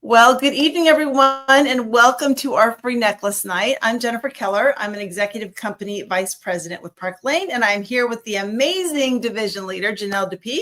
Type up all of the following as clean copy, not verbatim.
Well, good evening, everyone, and welcome to our free necklace night. I'm Jennifer Keller. I'm an executive company vice president with Park Lane, and I'm here with the amazing division leader, Janelle Dupuy.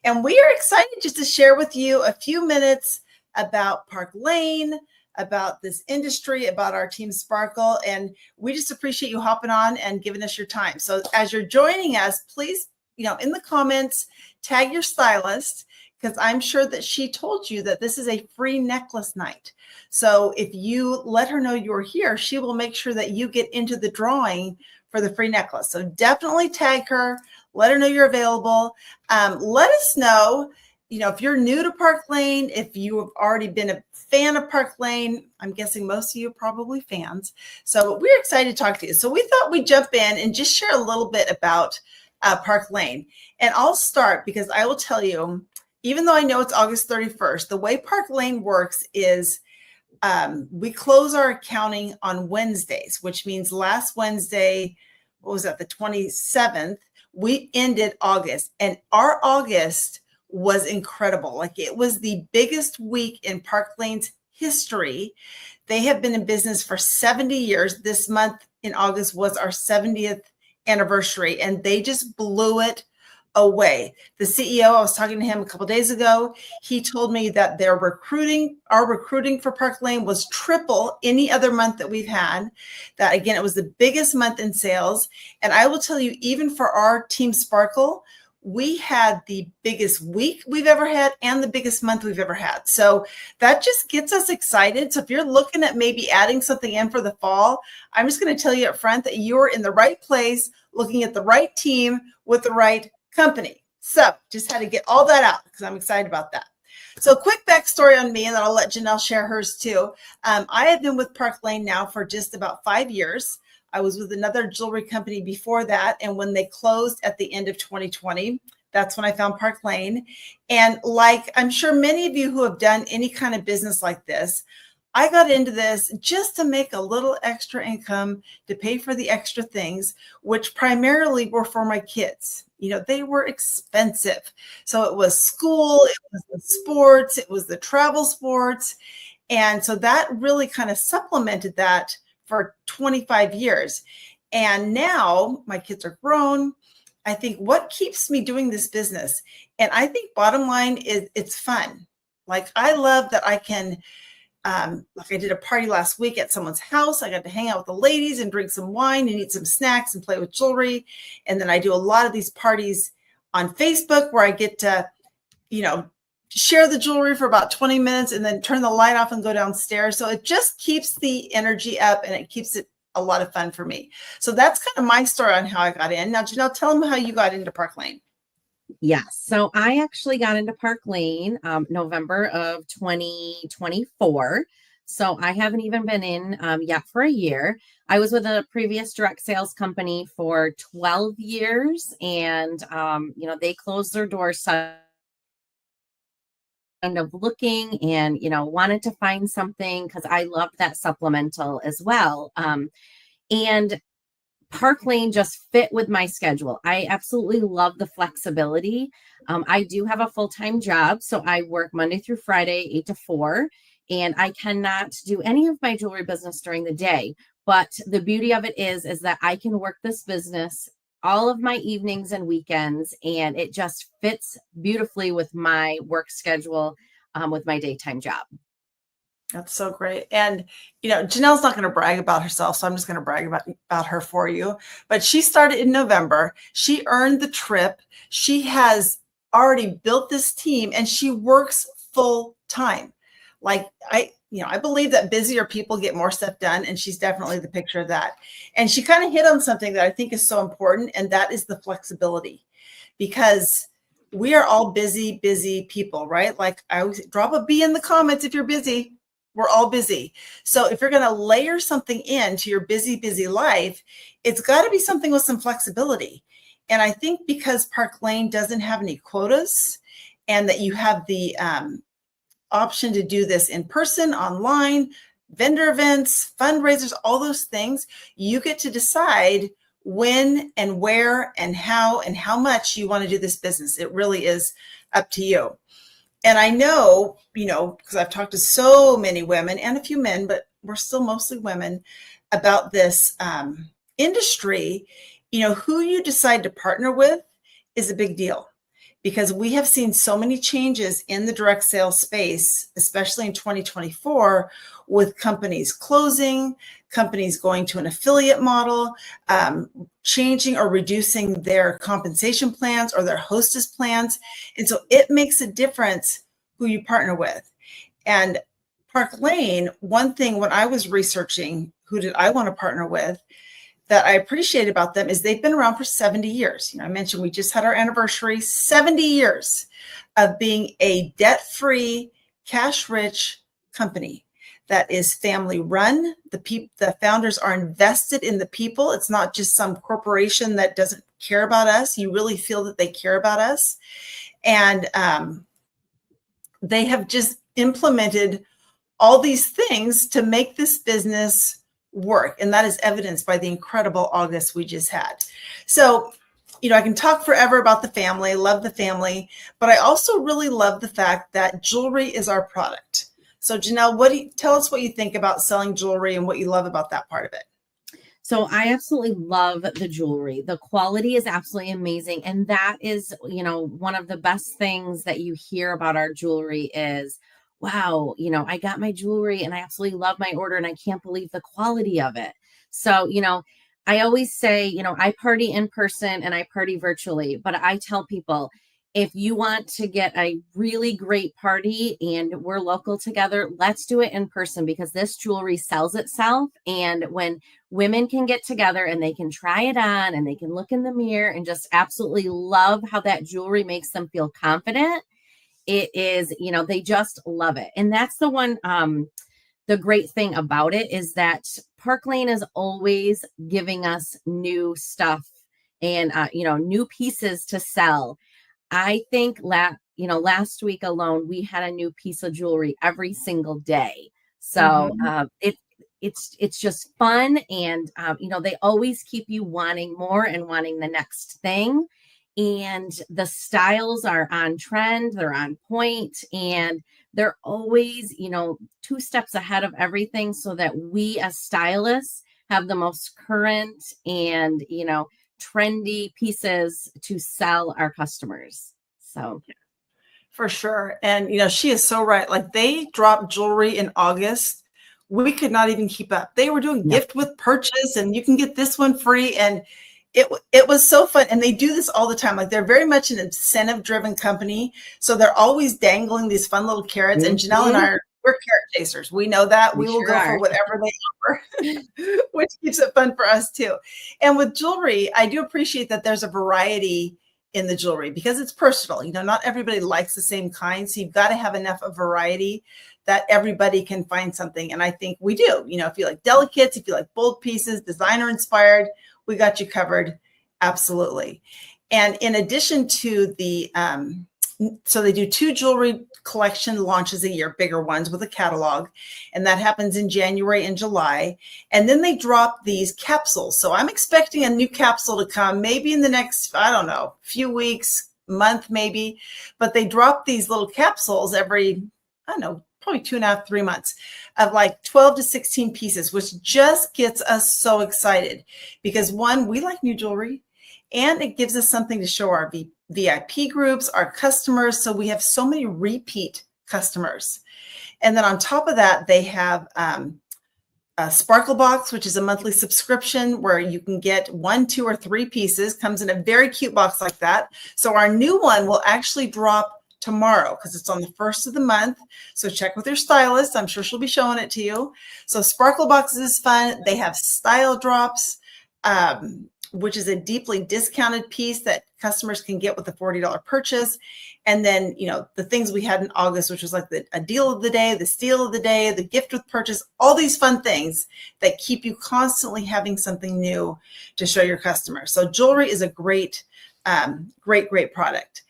And we are excited just to share with you a few minutes about Park Lane, about this industry, about our team Sparkle. And we just appreciate you hopping on and giving us your time. So as you're joining us, please, in the comments, tag your stylist, because I'm sure that she told you that this is a free necklace night. So if you let her know you're here, she will make sure that you get into the drawing for the free necklace. So definitely tag her, let her know you're available. Let us know, if you're new to Park Lane, if you have already been a fan of Park Lane. I'm guessing most of you are probably fans. So we're excited to talk to you. So we thought we'd jump in and just share a little bit about Park Lane. And I'll start because I will tell you, even though I know it's August 31st, the way Park Lane works is we close our accounting on Wednesdays, which means last Wednesday, what was that, the 27th, we ended August. And our August was incredible. Like, it was the biggest week in Park Lane's history. They have been in business for 70 years. This month in August was our 70th anniversary, and they just blew it away. The CEO, I was talking to him a couple of days ago. He told me that our recruiting for Park Lane was triple any other month that we've had. That, again, it was the biggest month in sales. And I will tell you, even for our team Sparkle, we had the biggest week we've ever had and the biggest month we've ever had. So that just gets us excited. So if you're looking at maybe adding something in for the fall, I'm just going to tell you up front that you're in the right place, looking at the right team with the right company. So just had to get all that out because I'm excited about that. So quick backstory on me, and then I'll let Janelle share hers too. I have been with Park Lane now for just about 5 years. I was with another jewelry company before that. And when they closed at the end of 2020, that's when I found Park Lane. And like I'm sure many of you who have done any kind of business like this, I got into this just to make a little extra income to pay for the extra things, which primarily were for my kids. They were expensive. So it was school, it was the sports, it was the travel sports. And so that really kind of supplemented that for 25 years. And now my kids are grown. I think what keeps me doing this business, and I think bottom line is it's fun. Like, I love that I can, like I did a party last week at someone's house. I got to hang out with the ladies and drink some wine and eat some snacks and play with jewelry. And then I do a lot of these parties on Facebook where I get to, share the jewelry for about 20 minutes and then turn the light off and go downstairs. So it just keeps the energy up and it keeps it a lot of fun for me. So that's kind of my story on how I got in. Now, Janelle, tell them how you got into Park Lane. Yes. So I actually got into Park Lane November of 2024. So I haven't even been in yet for a year. I was with a previous direct sales company for 12 years and, they closed their doors. So kind of looking and, wanted to find something because I loved that supplemental as well. And Park Lane just fit with my schedule. I absolutely love the flexibility. I do have a full-time job, so I work Monday through Friday, 8 to 4, and I cannot do any of my jewelry business during the day. But the beauty of it is that I can work this business all of my evenings and weekends, and it just fits beautifully with my work schedule, with my daytime job. That's so great. And, Janelle's not going to brag about herself, so I'm just going to brag about her for you. But she started in November. She earned the trip. She has already built this team and she works full time. Like, I believe that busier people get more stuff done, and she's definitely the picture of that. And she kind of hit on something that I think is so important, and that is the flexibility, because we are all busy people, right? Like, I always drop a B in the comments if you're busy. We're all busy. So if you're going to layer something into your busy life, it's got to be something with some flexibility. And I think because Park Lane doesn't have any quotas, and that you have the option to do this in person, online, vendor events, fundraisers, all those things, you get to decide when and where and how much you want to do this business. It really is up to you. And I know, because I've talked to so many women and a few men, but we're still mostly women about this industry. Who you decide to partner with is a big deal, because we have seen so many changes in the direct sales space, especially in 2024, with companies closing, companies going to an affiliate model, changing or reducing their compensation plans or their hostess plans. And so it makes a difference who you partner with. And Park Lane, one thing when I was researching who did I want to partner with, that I appreciate about them is they've been around for 70 years. I mentioned we just had our anniversary, 70 years of being a debt-free, cash-rich company that is family run. The founders are invested in the people. It's not just some corporation that doesn't care about us. You really feel that they care about us. And they have just implemented all these things to make this business work. And that is evidenced by the incredible August we just had. So, I can talk forever about the family, love the family, but I also really love the fact that jewelry is our product. So Janelle, tell us what you think about selling jewelry and what you love about that part of it. So I absolutely love the jewelry. The quality is absolutely amazing. And that is, one of the best things that you hear about our jewelry is, wow, I got my jewelry and I absolutely love my order and I can't believe the quality of it. So, I always say, I party in person and I party virtually, but I tell people, if you want to get a really great party and we're local together, let's do it in person, because this jewelry sells itself. And when women can get together and they can try it on and they can look in the mirror and just absolutely love how that jewelry makes them feel confident, it is, they just love it. And that's the one, the great thing about it is that Park Lane is always giving us new stuff and, new pieces to sell. I think last week alone, we had a new piece of jewelry every single day. So it's just fun. And, they always keep you wanting more and wanting the next thing. And the styles are on trend, they're on point, and they're always, 2 steps ahead of everything, so that we as stylists have the most current and, trendy pieces to sell our customers. So for sure. And she is so right. Like, they dropped jewelry in August. We could not even keep up. They were doing gift with purchase, and you can get this one free. And it was so fun. And they do this all the time. Like, they're very much an incentive driven company. So they're always dangling these fun little carrots. And Janelle and I we're carrot chasers. We know that. We will go for whatever they offer, which keeps it fun for us too. And with jewelry, I do appreciate that there's a variety in the jewelry, because it's personal. Not everybody likes the same kind. So you've got to have enough of variety that everybody can find something. And I think we do. If you like delicates, if you like bold pieces, designer inspired, we got you covered. Absolutely. And in addition to so they do 2 jewelry collection launches a year, bigger ones with a catalog, and that happens in January and July. And then they drop these capsules. So I'm expecting a new capsule to come maybe in the next, I don't know, few weeks, month maybe, but they drop these little capsules every, I don't know, probably 2.5, 3 months, of like 12 to 16 pieces, which just gets us so excited, because one, we like new jewelry, and it gives us something to show our VIP groups, our customers. So we have so many repeat customers. And then on top of that, they have a Sparkle Box, which is a monthly subscription where you can get 1, 2, or 3 pieces. Comes in a very cute box like that. So our new one will actually drop tomorrow, because it's on the 1st of the month. So check with your stylist. I'm sure she'll be showing it to you. So Sparkle Boxes is fun. They have Style Drops, which is a deeply discounted piece that customers can get with a $40 purchase. And then, the things we had in August, which was like a deal of the day, the steal of the day, the gift with purchase, all these fun things that keep you constantly having something new to show your customers. So jewelry is a great, great product.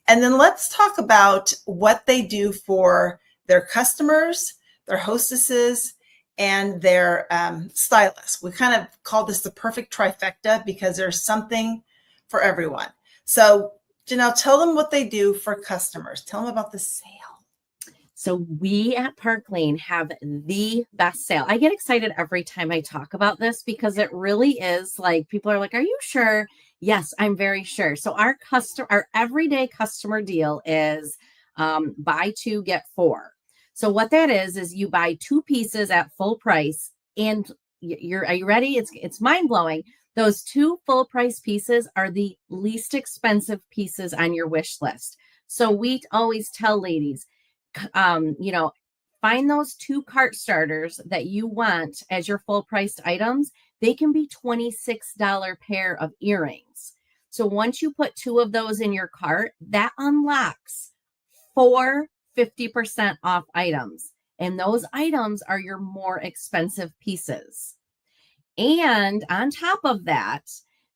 And then let's talk about what they do for their customers, their hostesses, and their stylists. We kind of call this the perfect trifecta, because there's something for everyone. So Janelle, tell them what they do for customers. Tell them about the sale. So we at Park Lane have the best sale. I get excited every time I talk about this because it really is like, people are like, are you sure? Yes, I'm very sure. So our everyday customer deal is buy two, get four. So what that is you buy two pieces at full price, and are you ready? It's mind blowing. Those two full price pieces are the least expensive pieces on your wish list. So we always tell ladies, find those two cart starters that you want as your full priced items. They can be $26 pair of earrings. So once you put two of those in your cart, that unlocks 50% off items. And those items are your more expensive pieces. And on top of that,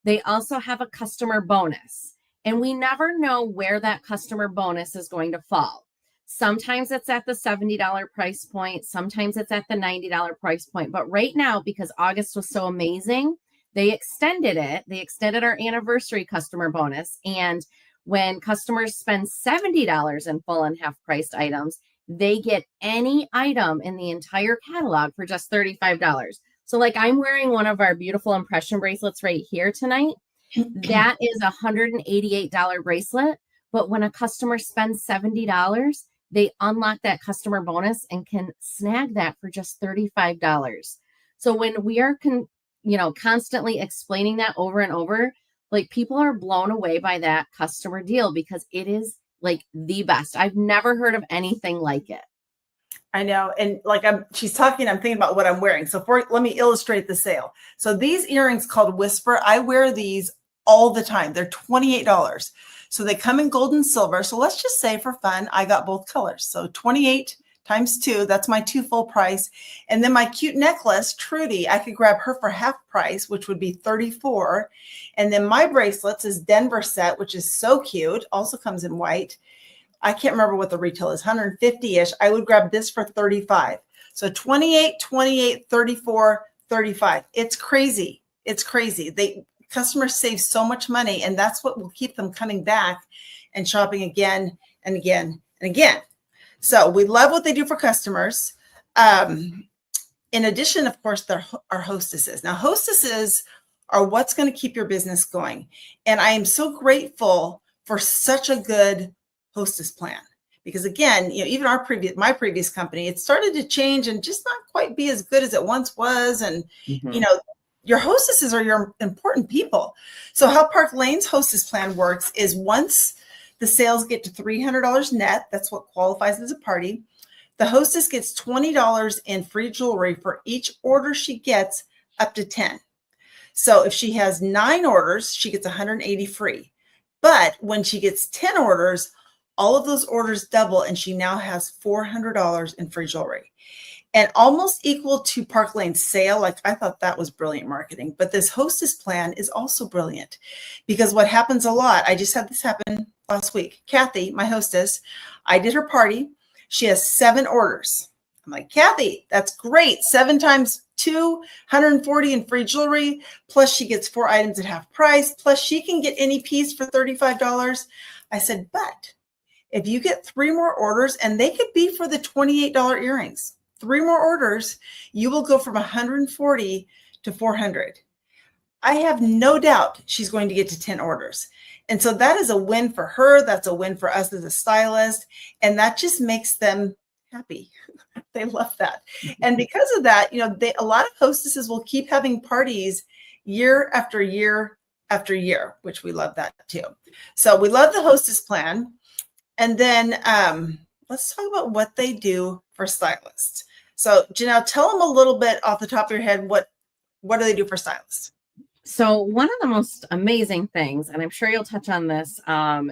they also have a customer bonus. And we never know where that customer bonus is going to fall. Sometimes it's at the $70 price point. Sometimes it's at the $90 price point. But right now, because August was so amazing, they extended it. They extended our anniversary customer bonus. And when customers spend $70 in full and half priced items, they get any item in the entire catalog for just $35. So like I'm wearing one of our beautiful impression bracelets right here tonight. That is a $188 bracelet. But when a customer spends $70, they unlock that customer bonus and can snag that for just $35. So when we are, constantly explaining that over and over, like people are blown away by that customer deal because it is like the best. I've never heard of anything like it. I know. And like she's talking, I'm thinking about what I'm wearing. So let me illustrate the sale. So these earrings called Whisper, I wear these all the time. They're $28. So they come in gold and silver. So let's just say for fun, I got both colors. So 28 times 2, that's my 2 full price. And then my cute necklace, Trudy, I could grab her for half price, which would be 34. And then my bracelets is Denver set, which is so cute. Also comes in white. I can't remember what the retail is, 150-ish. I would grab this for 35. So 28, 28, 34, 35. It's crazy. It's crazy. Customers save so much money, and that's what will keep them coming back and shopping again and again and again. So we love what they do for customers. In addition, of course, there are hostesses. Now, hostesses are what's going to keep your business going. And I am so grateful for such a good hostess plan, because again, even my previous company, it started to change and just not quite be as good as it once was. And your hostesses are your important people. So how Park Lane's hostess plan works is once the sales get to $300 net, that's what qualifies as a party, the hostess gets $20 in free jewelry for each order she gets up to 10. So if she has 9 orders, she gets 180 free. But when she gets 10 orders, all of those orders double, and she now has $400 in free jewelry, and almost equal to Park Lane's sale. Like, I thought that was brilliant marketing, but this hostess plan is also brilliant, because what happens a lot, I just had this happen last week. Kathy, my hostess, I did her party. She has 7 orders. I'm like, Kathy, that's great. 7 times 2, 140 in free jewelry. Plus she gets 4 items at half price. Plus she can get any piece for $35. I said, but if you get 3 more orders, and they could be for the $28 earrings, 3 more orders, you will go from 140 to 400. I have no doubt she's going to get to 10 orders. And so that is a win for her. That's a win for us as a stylist. And that just makes them happy. They love that. And because of that, a lot of hostesses will keep having parties year after year after year, which we love that too. So we love the hostess plan. And then let's talk about what they do for stylists. So Janelle, tell them a little bit off the top of your head, what do they do for stylists? So one of the most amazing things, and I'm sure you'll touch on this,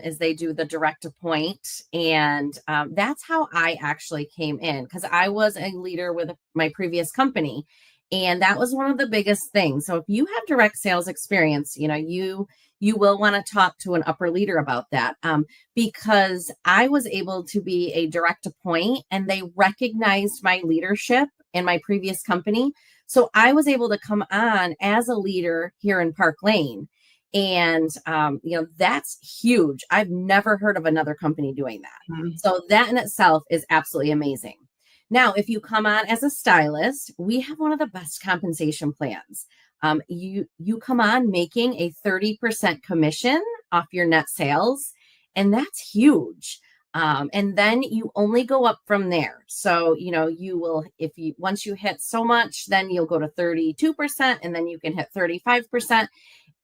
is they do the direct appoint. And that's how I actually came in, because I was a leader with my previous company. And that was one of the biggest things. So if you have direct sales experience, you will want to talk to an upper leader about that, because I was able to be a direct appoint, and they recognized my leadership in my previous company. So I was able to come on as a leader here in Park Lane. And, that's huge. I've never heard of another company doing that. Mhm. So that in itself is absolutely amazing. Now, if you come on as a stylist, we have one of the best compensation plans. You come on making a 30% commission off your net sales, and that's huge. And then you only go up from there. So, you will, once you hit so much, then you'll go to 32%, and then you can hit 35%.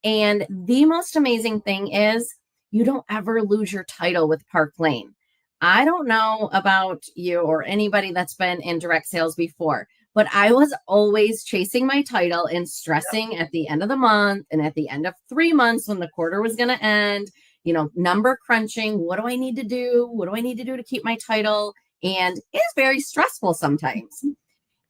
And the most amazing thing is you don't ever lose your title with Park Lane. I don't know about you or anybody that's been in direct sales before, but I was always chasing my title and stressing at the end of the month and at the end of 3 months when the quarter was going to end, number crunching. What do I need to do? What do I need to do to keep my title? And it's very stressful sometimes.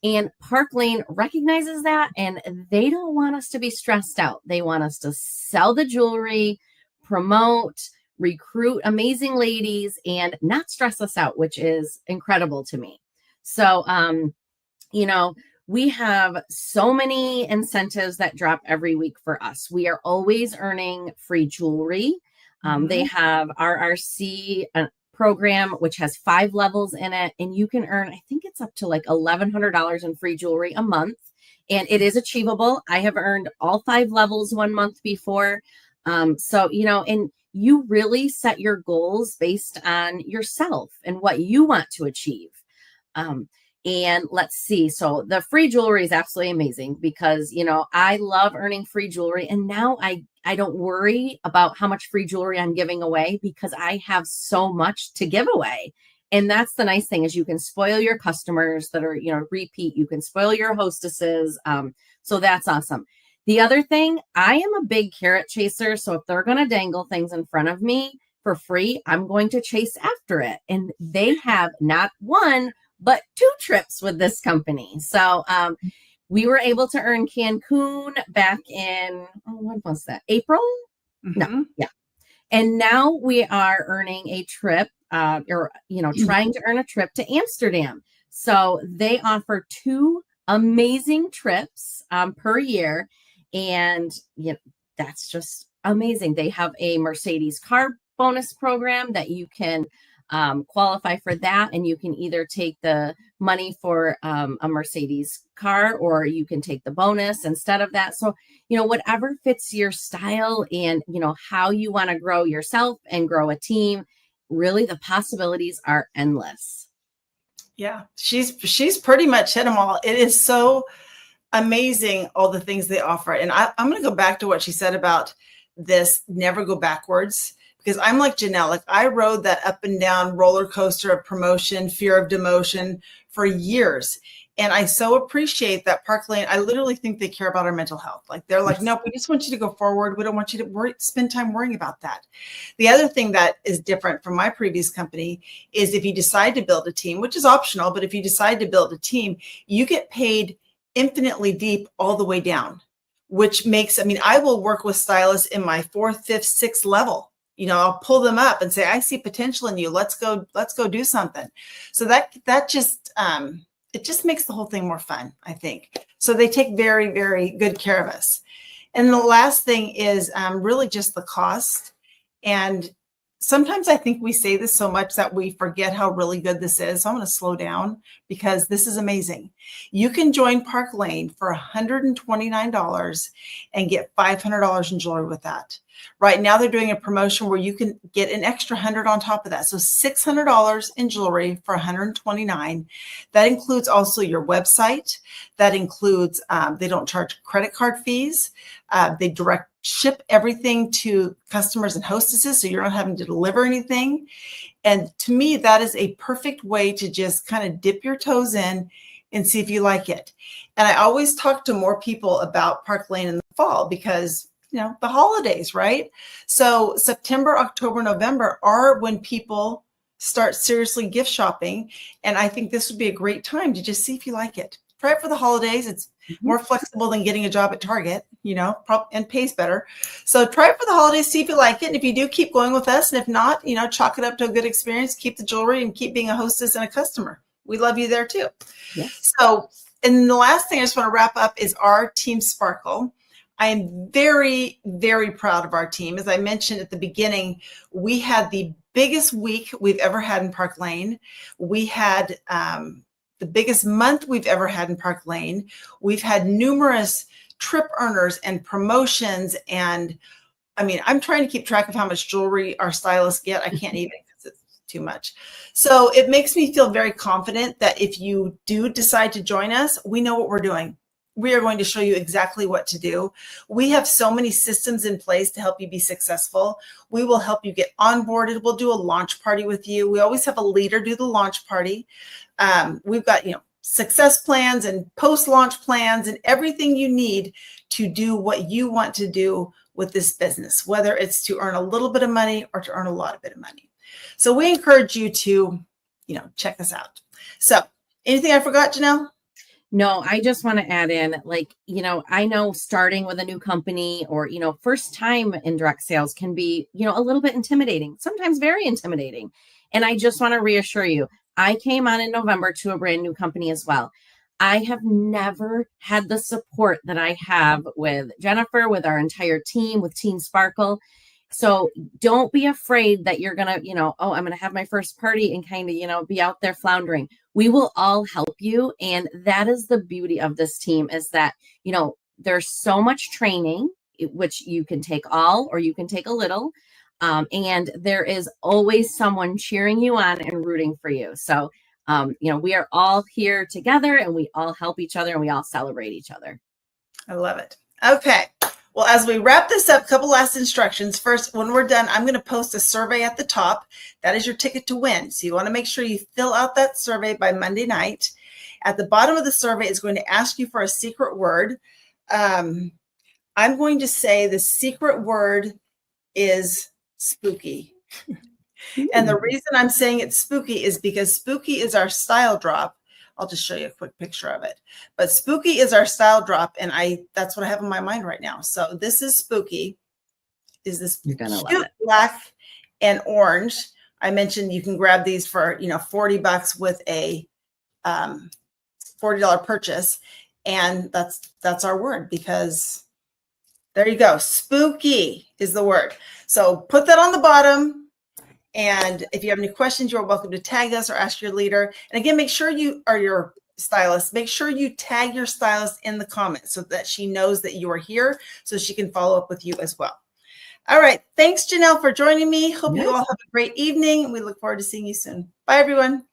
And Park Lane recognizes that, and they don't want us to be stressed out. They want us to sell the jewelry, promote, recruit amazing ladies, and not stress us out, which is incredible to me. So, we have so many incentives that drop every week for us. We are always earning free jewelry. They have RRC program, which has 5 levels in it, and you can earn, I think it's up to like $1,100 in free jewelry a month, and it is achievable. I have earned all 5 levels 1 month before. So, and you really set your goals based on yourself and what you want to achieve. And let's see. So the free jewelry is absolutely amazing because, I love earning free jewelry. And now I don't worry about how much free jewelry I'm giving away because I have so much to give away. And that's the nice thing is you can spoil your customers that are, repeat. You can spoil your hostesses. So that's awesome. The other thing, I am a big carrot chaser. So if they're going to dangle things in front of me for free, I'm going to chase after it. And they have not 1, but 2 trips with this company. So we were able to earn Cancun back in, when was that? April? No, yeah. And now we are earning a trip trying to earn a trip to Amsterdam. So they offer 2 amazing trips per year. And that's just amazing. They have a Mercedes car bonus program that you can qualify for that, and you can either take the money for a Mercedes car or you can take the bonus instead of that. So whatever fits your style and how you want to grow yourself and grow a team, really the possibilities are endless. Yeah, she's pretty much hit them all. It is so amazing all the things they offer. And I'm going to go back to what she said about this never go backwards. Because I'm like Janelle, like I rode that up and down roller coaster of promotion, fear of demotion for years. And I so appreciate that Park Lane. I literally think they care about our mental health. Like they're like, nope, we just want you to go forward. We don't want you to spend time worrying about that. The other thing that is different from my previous company is if you decide to build a team, which is optional, but if you decide to build a team, you get paid infinitely deep all the way down, which makes, I will work with stylists in my 4th, 5th, 6th level. I'll pull them up and say, I see potential in you. Let's go do something. So that just, it just makes the whole thing more fun, I think. So they take very, very good care of us. And the last thing is really just the cost. And sometimes I think we say this so much that we forget how really good this is. So I'm going to slow down because this is amazing. You can join Park Lane for $129 and get $500 in jewelry with that. Right now, they're doing a promotion where you can get an extra $100 on top of that. So $600 in jewelry for $129. That includes also your website. That includes, they don't charge credit card fees. They direct ship everything to customers and hostesses, so you're not having to deliver anything. And to me, that is a perfect way to just kind of dip your toes in and see if you like it. And I always talk to more people about Park Lane in the fall because the holidays, right? So September, October, November are when people start seriously gift shopping. And I think this would be a great time to just see if you like it. Try it for the holidays. It's more flexible than getting a job at Target, and pays better. So try it for the holidays, see if you like it. And if you do, keep going with us. And if not, chalk it up to a good experience, keep the jewelry and keep being a hostess and a customer. We love you there too. Yes. So, and the last thing I just want to wrap up is our Team Sparkle. I am very, very proud of our team. As I mentioned at the beginning, we had the biggest week we've ever had in Park Lane. We had the biggest month we've ever had in Park Lane. We've had numerous trip earners and promotions. And I mean, I'm trying to keep track of how much jewelry our stylists get. I can't even because it's too much. So it makes me feel very confident that if you do decide to join us, we know what we're doing. We are going to show you exactly what to do. We have so many systems in place to help you be successful. We will help you get onboarded. We'll do a launch party with you. We always have a leader do the launch party. We've got, success plans and post-launch plans and everything you need to do what you want to do with this business, whether it's to earn a little bit of money or to earn a lot of bit of money. So we encourage you to, check this out. So anything I forgot, Janelle? No, I just want to add in, I know starting with a new company or, first time in direct sales can be, a little bit intimidating, sometimes very intimidating. And I just want to reassure you, I came on in November to a brand new company as well. I have never had the support that I have with Jennifer, with our entire team, with Team Sparkle. So don't be afraid that you're going to, I'm going to have my first party and kind of, be out there floundering. We will all help you. And that is the beauty of this team is that, there's so much training, which you can take all or you can take a little. And there is always someone cheering you on and rooting for you. So, we are all here together and we all help each other and we all celebrate each other. I love it. Okay. Well, as we wrap this up, a couple last instructions. First, when we're done, I'm going to post a survey at the top. That is your ticket to win. So you want to make sure you fill out that survey by Monday night. At the bottom of the survey is going to ask you for a secret word. I'm going to say the secret word is spooky. And the reason I'm saying it's spooky is because spooky is our style drop. I'll just show you a quick picture of it. But spooky is our style drop, and that's what I have in my mind right now. So this is spooky. Is this cute black and orange? I mentioned you can grab these for $40 with a $40 purchase, and that's our word because there you go. Spooky is the word. So put that on the bottom. And if you have any questions, you're welcome to tag us or ask your leader. And again, make sure you are your stylist. Make sure you tag your stylist in the comments so that she knows that you are here so she can follow up with you as well. All right. Thanks, Janelle, for joining me. Hope you all have a great evening. We look forward to seeing you soon. Bye, everyone.